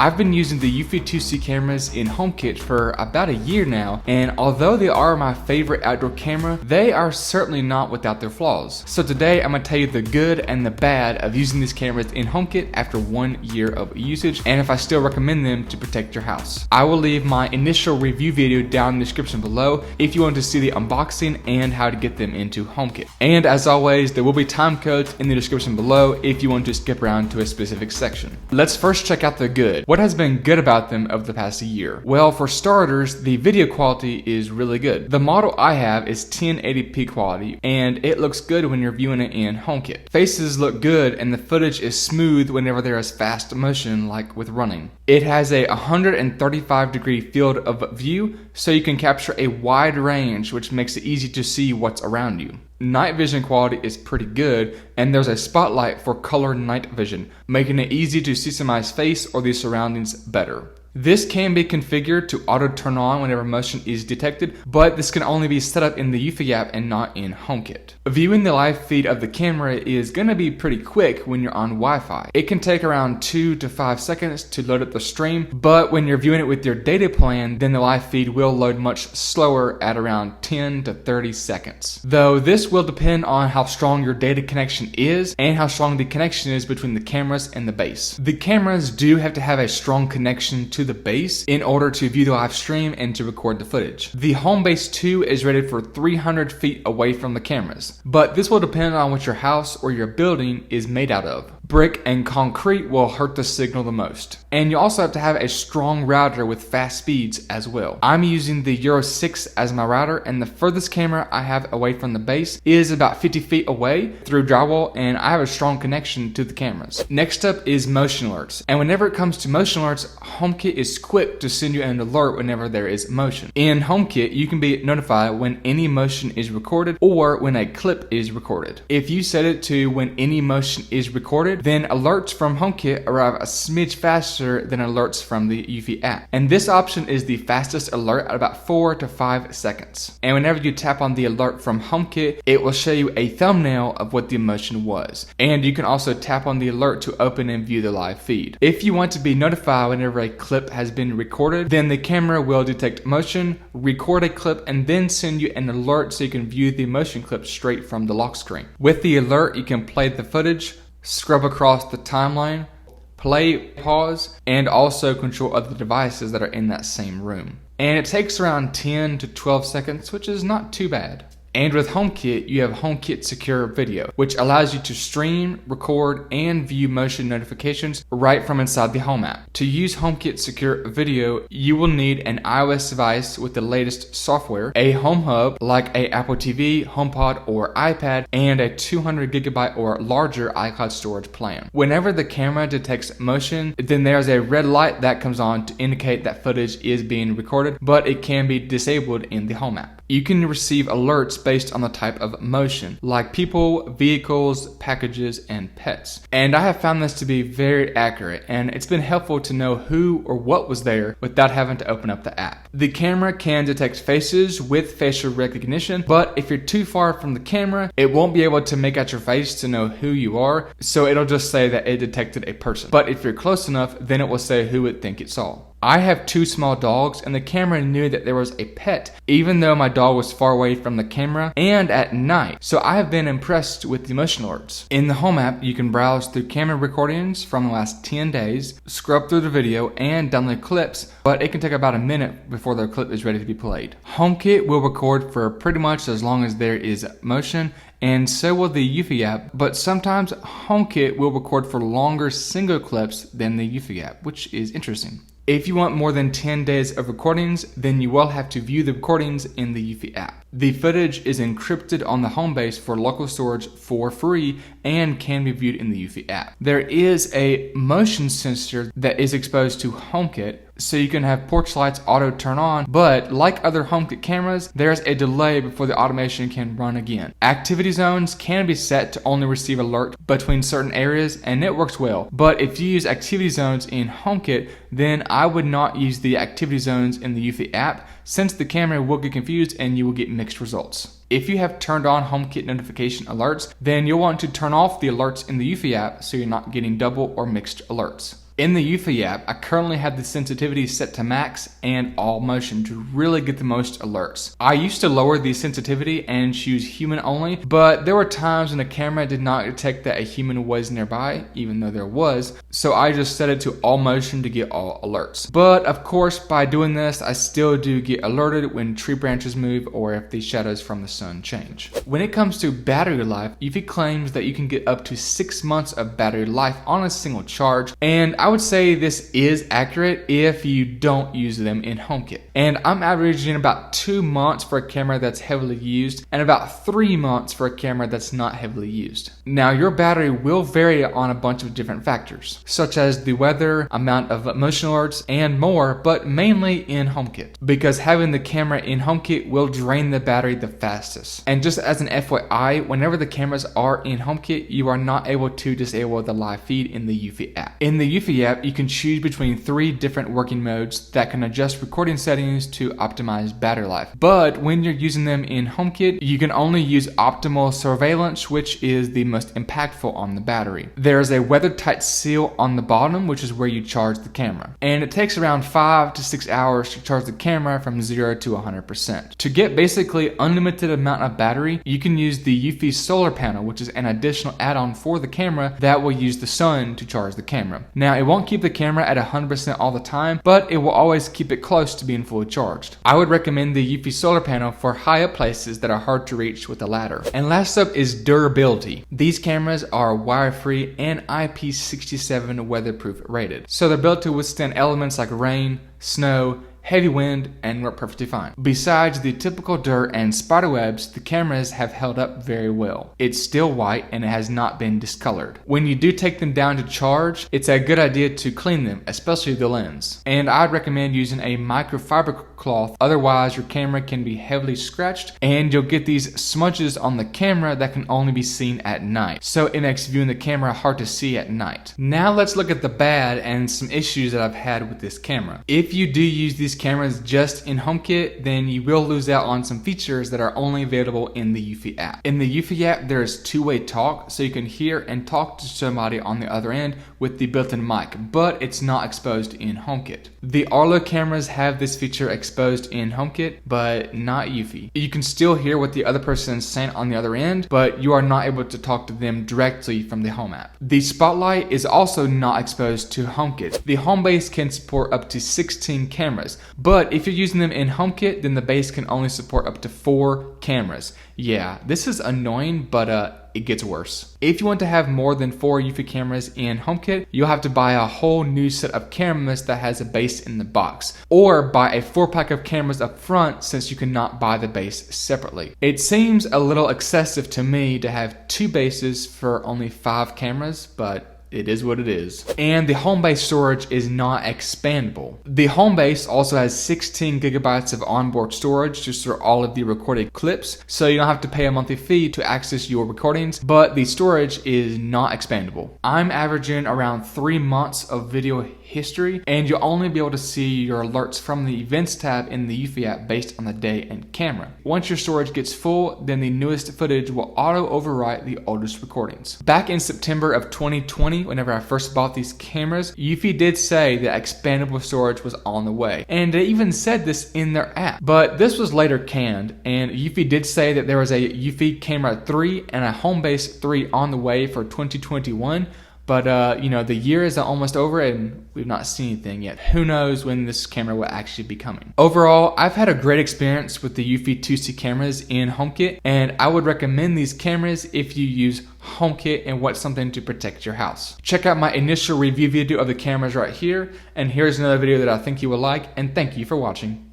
I've been using the Eufy 2C cameras in HomeKit for about a year now, and although they are my favorite outdoor camera, they are certainly not without their flaws. So today I'm going to tell you the good and the bad of using these cameras in HomeKit after 1 year of usage, and if I still recommend them to protect your house. I will leave my initial review video down in the description below if you want to see the unboxing and how to get them into HomeKit. And as always, there will be time codes in the description below if you want to skip around to a specific section. Let's first check out the good. What has been good about them over the past year? Well, for starters, the video quality is really good. The model I have is 1080p quality, and it looks good when you're viewing it in HomeKit. Faces look good, and the footage is smooth whenever there is fast motion, like with running. It has a 135-degree field of view, so you can capture a wide range, which makes it easy to see what's around you. Night vision quality is pretty good, and there's a spotlight for color night vision, making it easy to see somebody's face or the surroundings better. This can be configured to auto turn on whenever motion is detected, but this can only be set up in the Eufy app and not in HomeKit. Viewing the live feed of the camera is going to be pretty quick when you're on Wi-Fi. It can take around 2 to 5 seconds to load up the stream, but when you're viewing it with your data plan, then the live feed will load much slower at around 10 to 30 seconds. Though this will depend on how strong your data connection is and how strong the connection is between the cameras and the base. The cameras do have to have a strong connection to the base in order to view the live stream and to record the footage. The Homebase 2 is rated for 300 feet away from the cameras, but this will depend on what your house or your building is made out of. Brick and concrete will hurt the signal the most. And you also have to have a strong router with fast speeds as well. I'm using the Euro 6 as my router, and the furthest camera I have away from the base is about 50 feet away through drywall, and I have a strong connection to the cameras. Next up is motion alerts. And whenever it comes to motion alerts, HomeKit is quick to send you an alert whenever there is motion. In HomeKit, you can be notified when any motion is recorded or when a clip is recorded. If you set it to when any motion is recorded, then alerts from HomeKit arrive a smidge faster than alerts from the Eufy app. And this option is the fastest alert at about 4 to 5 seconds. And whenever you tap on the alert from HomeKit, it will show you a thumbnail of what the motion was. And you can also tap on the alert to open and view the live feed. If you want to be notified whenever a clip has been recorded, then the camera will detect motion, record a clip, and then send you an alert so you can view the motion clip straight from the lock screen. With the alert, you can play the footage, scrub across the timeline, play, pause, and also control other devices that are in that same room. And it takes around 10 to 12 seconds, which is not too bad. And with HomeKit, you have HomeKit Secure Video, which allows you to stream, record, and view motion notifications right from inside the Home app. To use HomeKit Secure Video, you will need an iOS device with the latest software, a home hub like a Apple TV, HomePod, or iPad, and a 200GB or larger iCloud storage plan. Whenever the camera detects motion, then there's a red light that comes on to indicate that footage is being recorded, but it can be disabled in the Home app. You can receive alerts based on the type of motion, like people, vehicles, packages, and pets. And I have found this to be very accurate, and it's been helpful to know who or what was there without having to open up the app. The camera can detect faces with facial recognition, but if you're too far from the camera, it won't be able to make out your face to know who you are, so it'll just say that it detected a person. But if you're close enough, then it will say who it think it saw. I have 2 small dogs, and the camera knew that there was a pet, even though my dog was far away from the camera and at night. So I have been impressed with the motion alerts. In the Home app, you can browse through camera recordings from the last 10 days, scrub through the video, and download clips, but it can take about a minute before the clip is ready to be played. HomeKit will record for pretty much as long as there is motion, and so will the Eufy app, but sometimes HomeKit will record for longer single clips than the Eufy app, which is interesting. If you want more than 10 days of recordings, then you will have to view the recordings in the Eufy app. The footage is encrypted on the Homebase for local storage for free and can be viewed in the Eufy app. There is a motion sensor that is exposed to HomeKit, so you can have porch lights auto turn on, but like other HomeKit cameras, there's a delay before the automation can run again. Activity zones can be set to only receive alert between certain areas, and it works well. But if you use activity zones in HomeKit, then I would not use the activity zones in the Eufy app, since the camera will get confused and you will get mixed results. If you have turned on HomeKit notification alerts, then you'll want to turn off the alerts in the Eufy app so you're not getting double or mixed alerts. In the Eufy app, I currently have the sensitivity set to max and all motion to really get the most alerts. I used to lower the sensitivity and choose human only, but there were times when the camera did not detect that a human was nearby, even though there was, so I just set it to all motion to get all alerts. But of course, by doing this, I still do get alerted when tree branches move or if the shadows from the sun change. When it comes to battery life, Eufy claims that you can get up to 6 months of battery life on a single charge, and I would say this is accurate if you don't use them in HomeKit. And I'm averaging about 2 months for a camera that's heavily used and about 3 months for a camera that's not heavily used. Now, your battery will vary on a bunch of different factors, such as the weather, amount of motion alerts, and more, but mainly in HomeKit, because having the camera in HomeKit will drain the battery the fastest. And just as an FYI, whenever the cameras are in HomeKit, you are not able to disable the live feed in the Eufy app. In the Eufy app, you can choose between 3 different working modes that can adjust recording settings to optimize battery life. But when you're using them in HomeKit, you can only use optimal surveillance, which is the most impactful on the battery. There is a weather-tight seal on the bottom, which is where you charge the camera. And it takes around 5 to 6 hours to charge the camera from 0 to 100%. To get basically unlimited amount of battery, you can use the Eufy solar panel, which is an additional add-on for the camera that will use the sun to charge the camera. Now, it won't keep the camera at 100% all the time, but it will always keep it close to being fully charged. I would recommend the Eufy solar panel for high up places that are hard to reach with a ladder. And last up is durability. These cameras are wire-free and IP67 weatherproof rated, so they're built to withstand elements like rain, snow, heavy wind, and work perfectly fine. Besides the typical dirt and spider webs, the cameras have held up very well. It's still white and it has not been discolored. When you do take them down to charge, it's a good idea to clean them, especially the lens. And I'd recommend using a microfiber cloth, otherwise your camera can be heavily scratched and you'll get these smudges on the camera that can only be seen at night. So it makes viewing the camera hard to see at night. Now let's look at the bad and some issues that I've had with this camera. If you do use these cameras just in HomeKit, then you will lose out on some features that are only available in the Eufy app. In the Eufy app, there is two-way talk, so you can hear and talk to somebody on the other end with the built-in mic, but it's not exposed in HomeKit. The Arlo cameras have this feature exposed in HomeKit, but not Eufy. You can still hear what the other person is saying on the other end, but you are not able to talk to them directly from the Home app. The Spotlight is also not exposed to HomeKit. The Homebase can support up to 16 cameras, but if you're using them in HomeKit, then the base can only support up to 4 cameras. Yeah, this is annoying, but it gets worse. If you want to have more than 4 Eufy cameras in HomeKit, you'll have to buy a whole new set of cameras that has a base in the box, or buy a 4-pack of cameras up front since you cannot buy the base separately. It seems a little excessive to me to have 2 bases for only 5 cameras, but it is what it is. And the Homebase storage is not expandable. The Homebase also has 16 gigabytes of onboard storage to store all of the recorded clips, so you don't have to pay a monthly fee to access your recordings, but the storage is not expandable. I'm averaging around 3 months of video history, and you'll only be able to see your alerts from the events tab in the Eufy app based on the day and camera. Once your storage gets full, then the newest footage will auto overwrite the oldest recordings. Back in September of 2020, whenever I first bought these cameras, Eufy did say that expandable storage was on the way, and they even said this in their app. But this was later canned, and Eufy did say that there was a Eufy Camera 3 and a Homebase 3 on the way for 2021. But, the year is almost over and we've not seen anything yet. Who knows when this camera will actually be coming. Overall, I've had a great experience with the Eufy 2C cameras in HomeKit, and I would recommend these cameras if you use HomeKit and want something to protect your house. Check out my initial review video of the cameras right here, and here's another video that I think you will like, and thank you for watching.